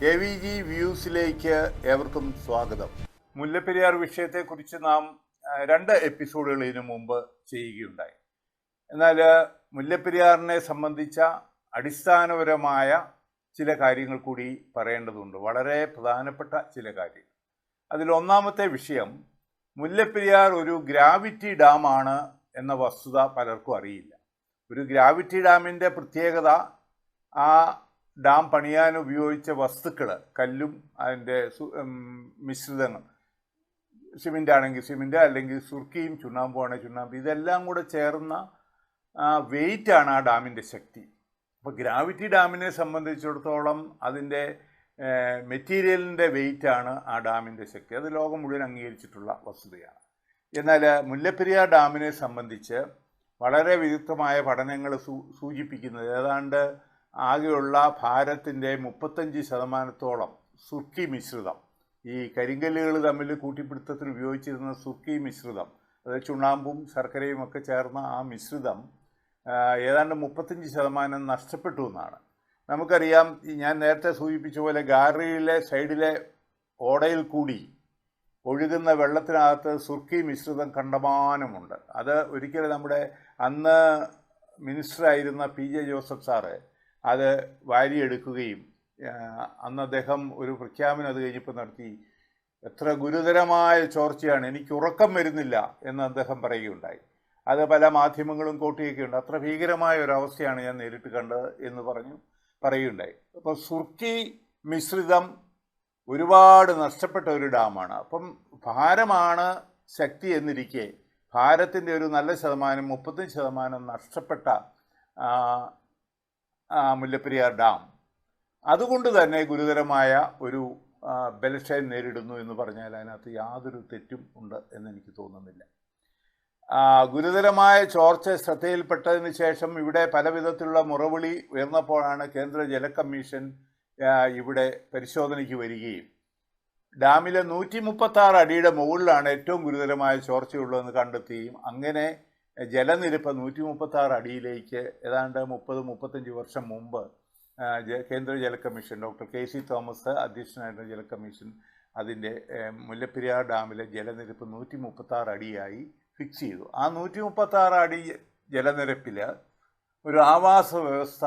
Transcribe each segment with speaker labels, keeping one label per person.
Speaker 1: AVG വ്യൂസിലേക്ക് ഏവർക്കും സ്വാഗതം. മുല്ലപ്പെരിയാർ വിഷയത്തെക്കുറിച്ച് നാം 2 എപ്പിസോഡുകൾ ഇതിനു മുമ്പ് ചെയ്യുകയുണ്ടായി. എന്നാൽ മുല്ലപ്പെരിയാറിനെ സംബന്ധിച്ച അടിസ്ഥാനപരമായ ചില കാര്യങ്ങൾ കൂടി പറയേണ്ടതുണ്ട്, വളരെ പ്രധാനപ്പെട്ട ചില കാര്യങ്ങൾ. അതിലൊന്നാമത്തെ വിഷയം, മുല്ലപ്പെരിയാർ ഒരു ഗ്രാവിറ്റി ഡാമാണ് എന്ന വസ്തുത പലർക്കും അറിയില്ല. ഒരു ഗ്രാവിറ്റി ഡാമിൻ്റെ പ്രത്യേകത, ആ ഡാം പണിയാൻ ഉപയോഗിച്ച വസ്തുക്കൾ, കല്ലും അതിൻ്റെ മിശ്രിതങ്ങൾ, സിമെൻ്റ് ആണെങ്കിൽ സിമെൻ്റ്, അല്ലെങ്കിൽ സുർക്കിയും ചുണ്ണാമ്പുമാണെങ്കിൽ ചുണ്ണാമ്പ്, ഇതെല്ലാം കൂടെ ചേർന്ന വെയിറ്റാണ് ആ ഡാമിൻ്റെ ശക്തി. അപ്പോൾ ഗ്രാവിറ്റി ഡാമിനെ സംബന്ധിച്ചിടത്തോളം അതിൻ്റെ മെറ്റീരിയലിൻ്റെ വെയിറ്റാണ് ആ ഡാമിൻ്റെ ശക്തി. അത് ലോകം മുഴുവൻ അംഗീകരിച്ചിട്ടുള്ള വസ്തുതയാണ്. എന്നാൽ മുല്ലപ്പെരിയാർ ഡാമിനെ സംബന്ധിച്ച് വളരെ വിദഗ്ധമായ പഠനങ്ങൾ സൂചിപ്പിക്കുന്നത് ഏതാണ്ട് ആകെയുള്ള ഭാരത്തിൻ്റെ 35% സുർക്കി മിശ്രിതം, ഈ കരിങ്കല്ലുകൾ തമ്മിൽ കൂട്ടിപ്പിടുത്തത്തിന് ഉപയോഗിച്ചിരുന്ന സുർക്കി മിശ്രിതം, അതായത് ചുണ്ണാമ്പും ശർക്കരയും ഒക്കെ ചേർന്ന ആ മിശ്രിതം ഏതാണ്ട് 35% നഷ്ടപ്പെട്ടു എന്നാണ്. നമുക്കറിയാം, ഞാൻ നേരത്തെ സൂചിപ്പിച്ച പോലെ ഗാലറിയിലെ സൈഡിലെ ഓടയിൽ കൂടി ഒഴുകുന്ന വെള്ളത്തിനകത്ത് സുർക്കി മിശ്രിതം കണ്ടമാനമുണ്ട്. അത് ഒരിക്കലും നമ്മുടെ അന്ന് മിനിസ്റ്ററായിരുന്ന PJ ജോസഫ് സാറ് അത് വാരിയെടുക്കുകയും അന്ന് അദ്ദേഹം ഒരു പ്രഖ്യാപനം അത് കഴിഞ്ഞപ്പോൾ നടത്തി, എത്ര ഗുരുതരമായ ചോർച്ചയാണ്, എനിക്ക് ഉറക്കം വരുന്നില്ല എന്ന് അദ്ദേഹം പറയുകയുണ്ടായി. അത് പല മാധ്യമങ്ങളും കോട്ടിയൊക്കെയുണ്ട്. അത്ര ഭീകരമായ ഒരവസ്ഥയാണ് ഞാൻ നേരിട്ട് കണ്ടത് എന്ന് പറയുകയുണ്ടായി. അപ്പോൾ സുർക്കി മിശ്രിതം ഒരുപാട് നഷ്ടപ്പെട്ട ഒരു ഡാമാണ്. അപ്പം ഭാരമാണ് ശക്തി എന്നിരിക്കെ ഭാരത്തിൻ്റെ ഒരു നല്ല ശതമാനം, 35% നഷ്ടപ്പെട്ട മുല്ലപ്പെരിയാർ ഡാം അതുകൊണ്ട് തന്നെ ഗുരുതരമായ ഒരു ബലക്ഷയം നേരിടുന്നു എന്ന് പറഞ്ഞാൽ അതിനകത്ത് യാതൊരു തെറ്റും ഉണ്ട് എന്നെനിക്ക് തോന്നുന്നില്ല. ഗുരുതരമായ ചോർച്ച ശ്രദ്ധയിൽപ്പെട്ടതിന് ശേഷം ഇവിടെ പല വിധത്തിലുള്ള മുറവിളി ഉയർന്നപ്പോഴാണ് കേന്ദ്ര ജല കമ്മീഷൻ ഇവിടെ പരിശോധനയ്ക്ക് വരികയും ഡാമിലെ 136 അടിയുടെ മുകളിലാണ് ഏറ്റവും ഗുരുതരമായ ചോർച്ചയുള്ളതെന്ന് കണ്ടെത്തുകയും അങ്ങനെ ജലനിരപ്പ് 136 അടിയിലേക്ക് ഏതാണ്ട് 30-35 വർഷം മുമ്പ് കേന്ദ്ര ജല കമ്മീഷൻ, ഡോക്ടർ KC തോമസ് അധ്യക്ഷനായിരുന്ന ജല കമ്മീഷൻ അതിൻ്റെ മുല്ലപ്പെരിയാർ ഡാമിലെ ജലനിരപ്പ് 136 അടിയായി ഫിക്സ് ചെയ്തു. ആ 136 അടി ജലനിരപ്പിൽ ഒരു ആവാസ വ്യവസ്ഥ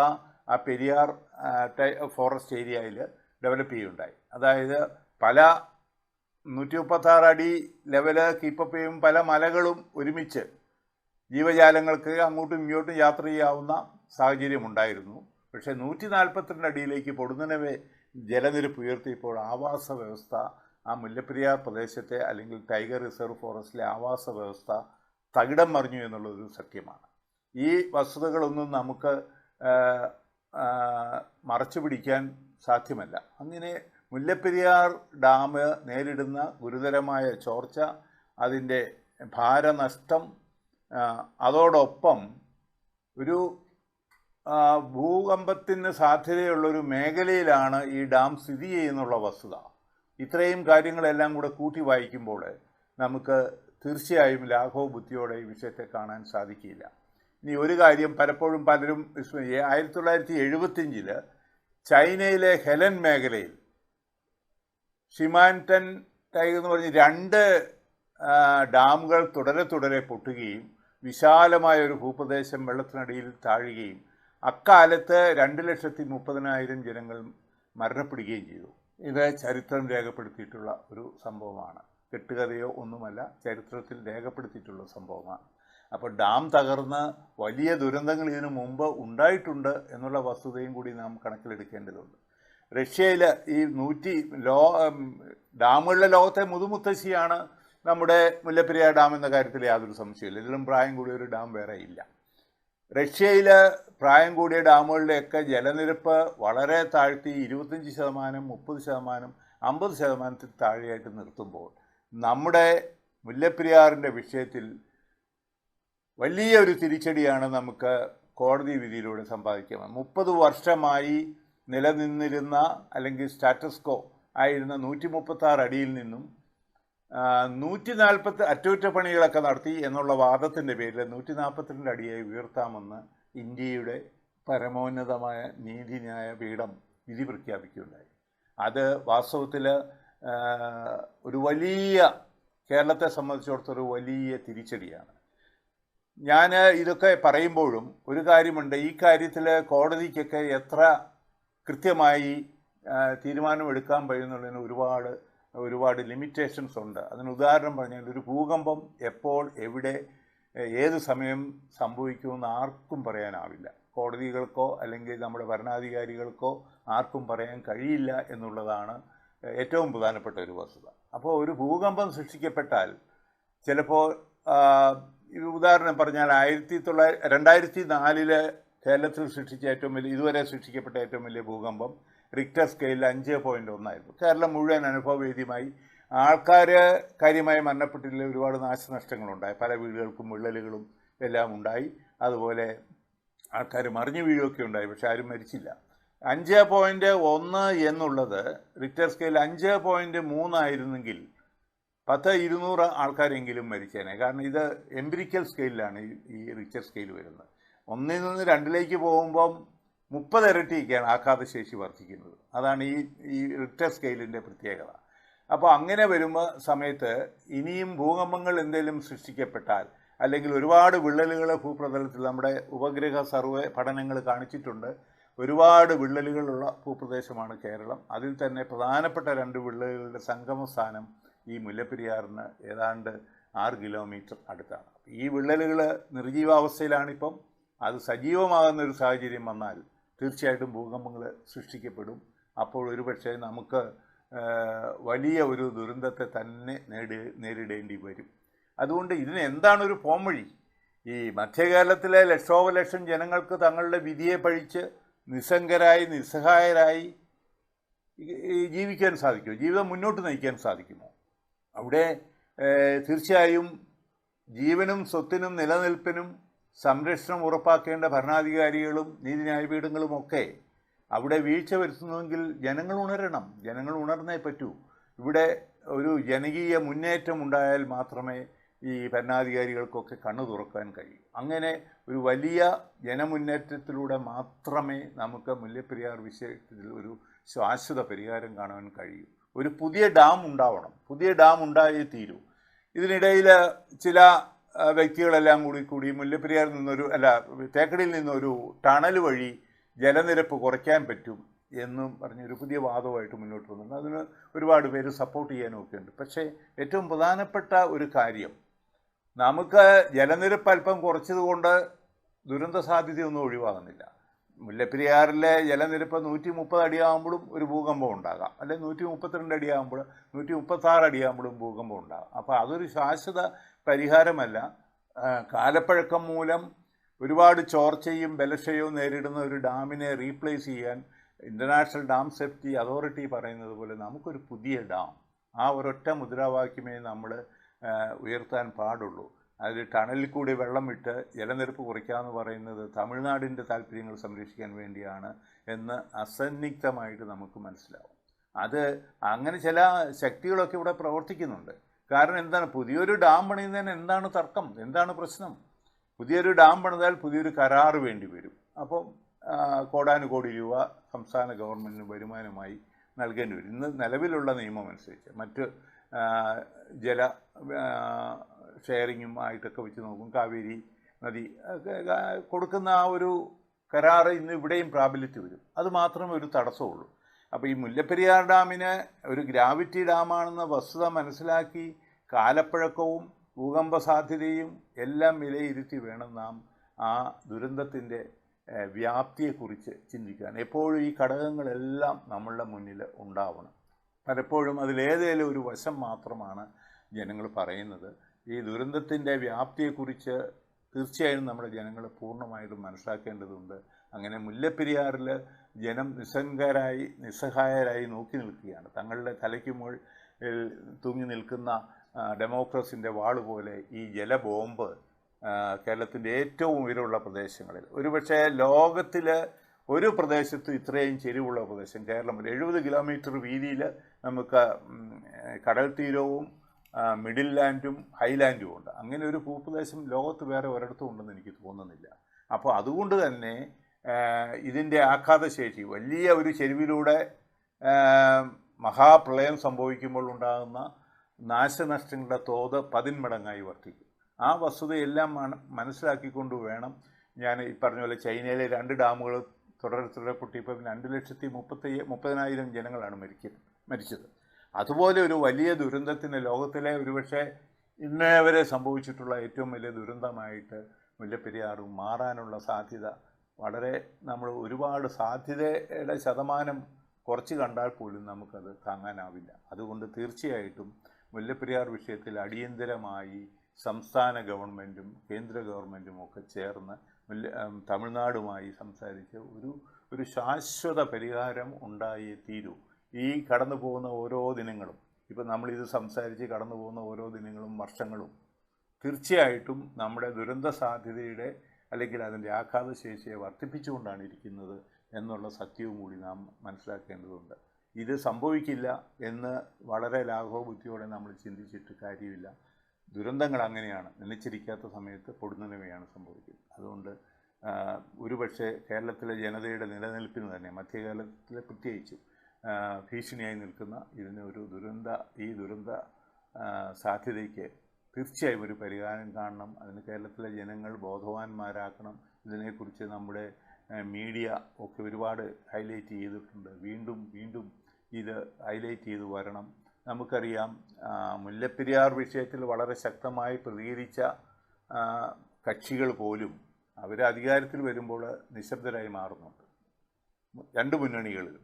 Speaker 1: ആ പെരിയാർ ഫോറസ്റ്റ് ഏരിയയിൽ ഡെവലപ്പ് ചെയ്യുകയുണ്ടായി. അതായത് പല 136 അടി ലെവല് കീപ്പപ്പ് ചെയ്യും പല മലകളും ഒരുമിച്ച് ജീവജാലങ്ങൾക്ക് അങ്ങോട്ടും ഇങ്ങോട്ടും യാത്ര ചെയ്യാവുന്ന സാഹചര്യമുണ്ടായിരുന്നു. പക്ഷേ 142 അടിയിലേക്ക് പൊടുന്നനവേ ജലനിരപ്പ് ഉയർത്തിയപ്പോൾ ആവാസ വ്യവസ്ഥ, ആ മുല്ലപ്പെരിയാർ പ്രദേശത്തെ അല്ലെങ്കിൽ ടൈഗർ റിസർവ് ഫോറസ്റ്റിലെ ആവാസ വ്യവസ്ഥ തകിടം മറിഞ്ഞു എന്നുള്ളതൊരു സത്യമാണ്. ഈ വസ്തുതകളൊന്നും നമുക്ക് മറച്ചു പിടിക്കാൻ സാധ്യമല്ല. അങ്ങനെ മുല്ലപ്പെരിയാർ ഡാം നേരിടുന്ന ഗുരുതരമായ ചോർച്ച, അതിൻ്റെ ഭാരനഷ്ടം, അതോടൊപ്പം ഒരു ഭൂകമ്പത്തിന് സാധ്യതയുള്ളൊരു മേഖലയിലാണ് ഈ ഡാം സ്ഥിതി ചെയ്യുന്നുള്ള വസ്തുത. ഇത്രയും കാര്യങ്ങളെല്ലാം കൂടെ കൂട്ടി വായിക്കുമ്പോൾ നമുക്ക് തീർച്ചയായും ലാഘവ ബുദ്ധിയോടെ ഈ വിഷയത്തെ കാണാൻ സാധിക്കില്ല. ഇനി ഒരു കാര്യം പലപ്പോഴും പലരും 1975 ചൈനയിലെ ഹെലൻ മേഖലയിൽ ഷിമാൻടൻ ടൈഗർ എന്ന് പറഞ്ഞ് 2 ഡാമുകൾ തുടരെ പൊട്ടുകയും വിശാലമായ ഒരു ഭൂപ്രദേശം വെള്ളത്തിനടിയിൽ താഴുകയും അക്കാലത്ത് 2,30,000 ജനങ്ങൾ മരണപ്പെടുകയും ചെയ്തു. ഇത് ചരിത്രം രേഖപ്പെടുത്തിയിട്ടുള്ള ഒരു സംഭവമാണ്. കെട്ടുകഥയോ ഒന്നുമല്ല, ചരിത്രത്തിൽ രേഖപ്പെടുത്തിയിട്ടുള്ള സംഭവമാണ്. അപ്പോൾ ഡാം തകർന്ന് വലിയ ദുരന്തങ്ങൾ ഇതിനു മുമ്പ് ഉണ്ടായിട്ടുണ്ട് എന്നുള്ള വസ്തുതയും കൂടി നാം കണക്കിലെടുക്കേണ്ടതുണ്ട്. റഷ്യയിൽ ഈ ഡാമുകളിലെ ലോകത്തെ മുതുമുത്തശ്ശിയാണ് നമ്മുടെ മുല്ലപ്പെരിയാർ ഡാം എന്ന കാര്യത്തിൽ യാതൊരു സംശയമില്ല. ഇതിലും പ്രായം കൂടിയ ഒരു ഡാം വേറെ ഇല്ല. റഷ്യയിൽ പ്രായം കൂടിയ ഡാമുകളുടെയൊക്കെ ജലനിരപ്പ് വളരെ താഴ്ത്തി 25%, 30%, 50% താഴെയായിട്ട് നിർത്തുമ്പോൾ നമ്മുടെ മുല്ലപ്പെരിയാറിൻ്റെ വിഷയത്തിൽ വലിയൊരു തിരിച്ചടിയാണ് നമുക്ക് കോടതി വിധിയിലൂടെ സമ്പാദിക്കുന്നത്. 30 വർഷമായി നിലനിന്നിരുന്ന അല്ലെങ്കിൽ സ്റ്റാറ്റസ് കോ ആയിരുന്ന 136 അടിയിൽ നിന്നും 140 അറ്റകുറ്റപ്പണികളൊക്കെ നടത്തി എന്നുള്ള വാദത്തിൻ്റെ പേരിൽ 142 അടിയായി ഉയർത്താമെന്ന് ഇന്ത്യയുടെ പരമോന്നതമായ നീതിന്യായ പീഠം വിധി പ്രഖ്യാപിക്കുകയുണ്ടായി. അത് വാസ്തവത്തിൽ ഒരു വലിയ കേരളത്തെ സംബന്ധിച്ചിടത്തോളം ഒരു വലിയ തിരിച്ചടിയാണ്. ഞാൻ ഇതൊക്കെ പറയുമ്പോഴും ഒരു കാര്യമുണ്ട്, ഈ കാര്യത്തിൽ കോടതിക്കൊക്കെ എത്ര കൃത്യമായി തീരുമാനമെടുക്കാൻ കഴിയുന്നുള്ളതിന് ഒരുപാട് ലിമിറ്റേഷൻസ് ഉണ്ട്. അതിന് ഉദാഹരണം പറഞ്ഞാൽ, ഒരു ഭൂകമ്പം എപ്പോൾ എവിടെ ഏത് സമയം സംഭവിക്കുമെന്ന് ആർക്കും പറയാനാവില്ല. കോടതികൾക്കോ അല്ലെങ്കിൽ നമ്മുടെ ഭരണാധികാരികൾക്കോ ആർക്കും പറയാൻ കഴിയില്ല എന്നുള്ളതാണ് ഏറ്റവും പ്രധാനപ്പെട്ട ഒരു വസ്തുത. അപ്പോൾ ഒരു ഭൂകമ്പം സൃഷ്ടിക്കപ്പെട്ടാൽ ചിലപ്പോൾ ഉദാഹരണം പറഞ്ഞാൽ 2004 കേരളത്തിൽ സൃഷ്ടിച്ച ഇതുവരെ സൃഷ്ടിക്കപ്പെട്ട ഏറ്റവും വലിയ ഭൂകമ്പം റിക്ടർ സ്കെയിലിൽ 5.1 കേരളം മുഴുവൻ അനുഭവവേദ്യമായി. ആൾക്കാർ കാര്യമായി മരണപ്പെട്ടില്ല, ഒരുപാട് നാശനഷ്ടങ്ങളുണ്ടായി, പല വീടുകൾക്കും വിള്ളലുകളും എല്ലാം ഉണ്ടായി. അതുപോലെ ആൾക്കാർ മറിഞ്ഞു വീഴുകയൊക്കെ ഉണ്ടായി, പക്ഷെ ആരും മരിച്ചില്ല. 5.1 എന്നുള്ളത് റിക്ടർ സ്കെയിൽ 5.3 ആയിരുന്നെങ്കിൽ 200 ആൾക്കാരെങ്കിലും മരിച്ചേനെ. കാരണം ഇത് എംപിരിക്കൽ സ്കെയിലാണ് ഈ റിക്ടർ സ്കെയിൽ വരുന്നത്. 1 നിന്ന് 2 പോകുമ്പം 30 ഇരട്ടിയൊക്കെയാണ് ആഘാതശേഷി വർദ്ധിക്കുന്നത്. അതാണ് ഈ റിക്ടർ സ്കെയിലിൻ്റെ പ്രത്യേകത. അപ്പോൾ അങ്ങനെ വരുമ്പോൾ സമയത്ത് ഇനിയും ഭൂകമ്പങ്ങൾ എന്തെങ്കിലും സൃഷ്ടിക്കപ്പെട്ടാൽ, അല്ലെങ്കിൽ ഒരുപാട് വിള്ളലുകൾ ഭൂപ്രതലത്തിൽ, നമ്മുടെ ഉപഗ്രഹ സർവേ പഠനങ്ങൾ കാണിച്ചിട്ടുണ്ട്, ഒരുപാട് വിള്ളലുകളുള്ള ഭൂപ്രദേശമാണ് കേരളം. അതിൽ തന്നെ പ്രധാനപ്പെട്ട 2 വിള്ളലുകളുടെ സംഗമസ്ഥാനം ഈ മുല്ലപ്പെരിയാറിന് ഏതാണ്ട് 6 കിലോമീറ്റർ അടുത്താണ്. ഈ വിള്ളലുകൾ നിർജീവാവസ്ഥയിലാണിപ്പം. അത് സജീവമാകുന്നൊരു സാഹചര്യം വന്നാൽ തീർച്ചയായിട്ടും ഭൂകമ്പങ്ങൾ സൃഷ്ടിക്കപ്പെടും. അപ്പോൾ ഒരുപക്ഷെ നമുക്ക് വലിയ ഒരു ദുരന്തത്തെ തന്നെ നേരിടേണ്ടി വരും. അതുകൊണ്ട് ഇതിന് എന്താണൊരു പോംവഴി? ഈ മധ്യകേരളത്തിലെ ലക്ഷോപലക്ഷം ജനങ്ങൾക്ക് തങ്ങളുടെ വിധിയെ പഴിച്ച് നിസ്സംഗരായി നിസ്സഹായരായി ജീവിക്കാൻ സാധിക്കുമോ? ജീവിതം മുന്നോട്ട് നയിക്കാൻ സാധിക്കുമോ? അവിടെ തീർച്ചയായും ജീവനും സ്വത്തിനും നിലനിൽപ്പിനും സംരക്ഷണം ഉറപ്പാക്കേണ്ട ഭരണാധികാരികളും നീതിന്യായപീഠങ്ങളുമൊക്കെ അവിടെ വീഴ്ച വരുത്തുന്നുവെങ്കിൽ ജനങ്ങൾ ഉണരണം. ജനങ്ങൾ ഉണർന്നേ പറ്റൂ. ഇവിടെ ഒരു ജനകീയ മുന്നേറ്റം ഉണ്ടായാൽ മാത്രമേ ഈ ഭരണാധികാരികൾക്കൊക്കെ കണ്ണു തുറക്കാൻ കഴിയൂ. അങ്ങനെ ഒരു വലിയ ജനമുന്നേറ്റത്തിലൂടെ മാത്രമേ നമുക്ക് മുല്ലപ്പെരിയാർ വിഷയത്തിൽ ഒരു ശാശ്വത പരിഹാരം കാണാൻ കഴിയൂ. ഒരു പുതിയ ഡാം ഉണ്ടാവണം. പുതിയ ഡാം ഉണ്ടായേ തീരൂ. ഇതിനിടയിൽ ചില വ്യക്തികളെല്ലാം കൂടി മുല്ലപ്പെരിയാറിൽ നിന്നൊരു തേക്കടിയിൽ നിന്നൊരു ടണൽ വഴി ജലനിരപ്പ് കുറയ്ക്കാൻ പറ്റും എന്നും പറഞ്ഞൊരു പുതിയ വാദമായിട്ട് മുന്നോട്ട് വന്നിട്ടുണ്ട്. അതിന് ഒരുപാട് പേര് സപ്പോർട്ട് ചെയ്യാനൊക്കെ ഉണ്ട്. പക്ഷേ ഏറ്റവും പ്രധാനപ്പെട്ട ഒരു കാര്യം, നമുക്ക് ജലനിരപ്പ് അല്പം കുറച്ചതുകൊണ്ട് ദുരന്ത സാധ്യതയൊന്നും ഒഴിവാകുന്നില്ല. മുല്ലപ്പെരിയാറിലെ ജലനിരപ്പ് 130 അടിയാകുമ്പോഴും ഒരു ഭൂകമ്പം ഉണ്ടാകാം, അല്ലെങ്കിൽ 132 അടിയാകുമ്പോൾ 136 അടിയാകുമ്പോഴും ഭൂകമ്പം ഉണ്ടാകാം. അപ്പോൾ അതൊരു ശാശ്വത പരിഹാരമല്ല. കാലപ്പഴക്കം മൂലം ഒരുപാട് ചോർച്ചയും ബലക്ഷയവും നേരിടുന്ന ഒരു ഡാമിനെ റീപ്ലേസ് ചെയ്യാൻ ഇൻ്റർനാഷണൽ ഡാം സേഫ്റ്റി അതോറിറ്റി പറയുന്നത് പോലെ നമുക്കൊരു പുതിയ ഡാം, ആ ഒരൊറ്റ മുദ്രാവാക്യമേ നമ്മൾ ഉയർത്താൻ പാടുള്ളൂ. അതിൽ ടണലിൽ കൂടി വെള്ളം വിട്ട് ജലനിരപ്പ് കുറയ്ക്കാമെന്ന് പറയുന്നത് തമിഴ്നാടിൻ്റെ താല്പര്യങ്ങൾ സംരക്ഷിക്കാൻ വേണ്ടിയാണ് എന്ന് അസന്നിഗ്ധമായിട്ട് നമുക്ക് മനസ്സിലാവും. അത് അങ്ങനെ ചില ശക്തികളൊക്കെ ഇവിടെ പ്രവർത്തിക്കുന്നുണ്ട്. കാരണം എന്താണ്, പുതിയൊരു ഡാം പണിയുന്നതിന് എന്താണ് തർക്കം, എന്താണ് പ്രശ്നം? പുതിയൊരു ഡാം പണിതാൽ പുതിയൊരു കരാറ് വേണ്ടി വരും. അപ്പം കോടാനുകോടി രൂപ സംസ്ഥാന ഗവൺമെൻറ്റിന് വരുമാനമായി നൽകേണ്ടി വരും. ഇന്ന് നിലവിലുള്ള നിയമം അനുസരിച്ച് മറ്റ് ജല ഷെയറിങ്ങും ആയിട്ടൊക്കെ വെച്ച് നോക്കും, കാവേരി നദി കൊടുക്കുന്ന ആ ഒരു കരാറ് ഇന്ന് ഇവിടെയും പ്രാബല്യത്തിൽ വരും. അത് മാത്രമേ ഒരു തടസ്സമുള്ളൂ. അപ്പോൾ ഈ മുല്ലപ്പെരിയാർ ഡാമിന് ഒരു ഗ്രാവിറ്റി ഡാമാണെന്ന വസ്തുത മനസ്സിലാക്കി കാലപ്പഴക്കവും ഭൂകമ്പ സാധ്യതയും എല്ലാം വിലയിരുത്തി വേണം നാം ആ ദുരന്തത്തിൻ്റെ വ്യാപ്തിയെക്കുറിച്ച് ചിന്തിക്കാൻ. എപ്പോഴും ഈ ഘടകങ്ങളെല്ലാം നമ്മളുടെ മുന്നിൽ ഉണ്ടാവണം. പലപ്പോഴും അതിലേതേലും ഒരു വശം മാത്രമാണ് ജനങ്ങൾ പറയുന്നത്. ഈ ദുരന്തത്തിൻ്റെ വ്യാപ്തിയെക്കുറിച്ച് തീർച്ചയായും നമ്മുടെ ജനങ്ങൾ പൂർണ്ണമായിട്ടും മനസ്സിലാക്കേണ്ടതുണ്ട്. അങ്ങനെ മുല്ലപ്പെരിയാറിൽ ജനം നിസ്സഹായരായി നോക്കി നിൽക്കുകയാണ്. തങ്ങളുടെ തലയ്ക്ക് മുകളിൽ തൂങ്ങി നിൽക്കുന്ന ഡെമോക്രസിൻ്റെ വാള് പോലെ ഈ ജലബോംബ് കേരളത്തിൻ്റെ ഏറ്റവും ഉയരമുള്ള പ്രദേശങ്ങളിൽ, ഒരുപക്ഷെ ലോകത്തിൽ ഒരു പ്രദേശത്തും ഇത്രയും ചെരിവുള്ള പ്രദേശം കേരളം. 70 കിലോമീറ്റർ വീതിയിൽ നമുക്ക് കടൽ തീരവും മിഡിൽ ലാൻഡും ഹൈലാൻഡും ഉണ്ട്. അങ്ങനെ ഒരു ഭൂപ്രദേശം ലോകത്ത് വേറെ ഒരിടത്തും ഉണ്ടെന്ന് എനിക്ക് തോന്നുന്നില്ല. അപ്പോൾ അതുകൊണ്ട് തന്നെ ഇതിൻ്റെ ആഘാതശേഷി, വലിയ ഒരു ചെരുവിലൂടെ മഹാപ്രളയം സംഭവിക്കുമ്പോൾ ഉണ്ടാകുന്ന നാശനഷ്ടങ്ങളുടെ തോത് 10 മടങ്ങായി വർദ്ധിക്കും. ആ വസ്തുതയെല്ലാം മനസ്സിലാക്കിക്കൊണ്ട് വേണം ഞാൻ ഈ പറഞ്ഞ പോലെ ചൈനയിലെ 2 ഡാമുകൾ തുടരെ പൊട്ടിയപ്പോൾ 2,30,000 ജനങ്ങളാണ് മരിച്ചത്. അതുപോലെ ഒരു വലിയ ദുരന്തത്തിന് ലോകത്തിലെ ഒരുപക്ഷെ ഇന്നേ വരെ സംഭവിച്ചിട്ടുള്ള ഏറ്റവും വലിയ ദുരന്തമായിട്ട് മുല്ലപ്പെരിയാർ മാറാനുള്ള സാധ്യത നമ്മൾ ഒരുപാട് സാധ്യതയുടെ ശതമാനം കുറച്ച് കണ്ടാൽ പോലും നമുക്കത് താങ്ങാനാവില്ല. അതുകൊണ്ട് തീർച്ചയായിട്ടും മുല്ലപ്പെരിയാർ വിഷയത്തിൽ അടിയന്തരമായി സംസ്ഥാന ഗവൺമെൻറ്റും കേന്ദ്ര ഗവൺമെൻറ്റും ഒക്കെ ചേർന്ന് തമിഴ്നാടുമായി സംസാരിച്ച് ഒരു ശാശ്വത പരിഹാരം ഉണ്ടായേ തീരൂ. ഈ കടന്നു പോകുന്ന ഓരോ ദിനങ്ങളും, ഇപ്പം നമ്മളിത് സംസാരിച്ച് കടന്നു പോകുന്ന ഓരോ ദിനങ്ങളും വർഷങ്ങളും തീർച്ചയായിട്ടും നമ്മുടെ ദുരന്ത സാധ്യതയുടെ അല്ലെങ്കിൽ അതിൻ്റെ ആഘാതശേഷിയെ വർദ്ധിപ്പിച്ചുകൊണ്ടാണ് ഇരിക്കുന്നത് എന്നുള്ള സത്യവും കൂടി നാം മനസ്സിലാക്കേണ്ടതുണ്ട്. ഇത് സംഭവിക്കില്ല എന്ന് വളരെ ലാഘവബുദ്ധിയോടെ നമ്മൾ ചിന്തിച്ചിട്ട് കാര്യമില്ല. ദുരന്തങ്ങൾ അങ്ങനെയാണ്, നിലച്ചിരിക്കാത്ത സമയത്ത് പൊടുന്നനവയാണ് സംഭവിക്കുന്നത്. അതുകൊണ്ട് ഒരുപക്ഷെ കേരളത്തിലെ ജനതയുടെ നിലനിൽപ്പിന് തന്നെ മധ്യകാലത്തിലെ പ്രത്യേകിച്ചും ഭീഷണിയായി നിൽക്കുന്ന ഈ ദുരന്ത സാധ്യതയ്ക്ക് തീർച്ചയായും ഒരു പരിഹാരം കാണണം. അതിന് കേരളത്തിലെ ജനങ്ങൾ ബോധവാന്മാരാക്കണം. ഇതിനെക്കുറിച്ച് നമ്മുടെ മീഡിയ ഒക്കെ ഒരുപാട് ഹൈലൈറ്റ് ചെയ്തിട്ടുണ്ട്. വീണ്ടും ഇത് ഹൈലൈറ്റ് ചെയ്ത് വരണം. നമുക്കറിയാം, മുല്ലപ്പെരിയാർ വിഷയത്തിൽ വളരെ ശക്തമായി പ്രതികരിച്ച കക്ഷികൾ പോലും അവർ അധികാരത്തിൽ വരുമ്പോൾ നിശബ്ദരായി മാറുന്നുണ്ട്.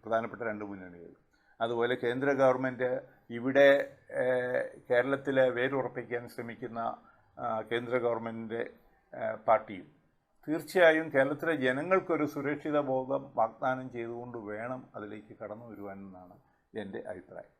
Speaker 1: പ്രധാനപ്പെട്ട രണ്ട് മുന്നണികൾ. അതുപോലെ കേന്ദ്ര ഗവൺമെൻറ് ഇവിടെ കേരളത്തിലെ വേരുറപ്പിക്കാൻ ശ്രമിക്കുന്ന കേന്ദ്ര ഗവൺമെൻറ്റിൻ്റെ പാർട്ടിയും തീർച്ചയായും കേരളത്തിലെ ജനങ്ങൾക്കൊരു സുരക്ഷിത ബോധം വാഗ്ദാനം ചെയ്തുകൊണ്ട് വേണം അതിലേക്ക് കടന്നു വരുവാനെന്നാണ് എൻ്റെ അഭിപ്രായം.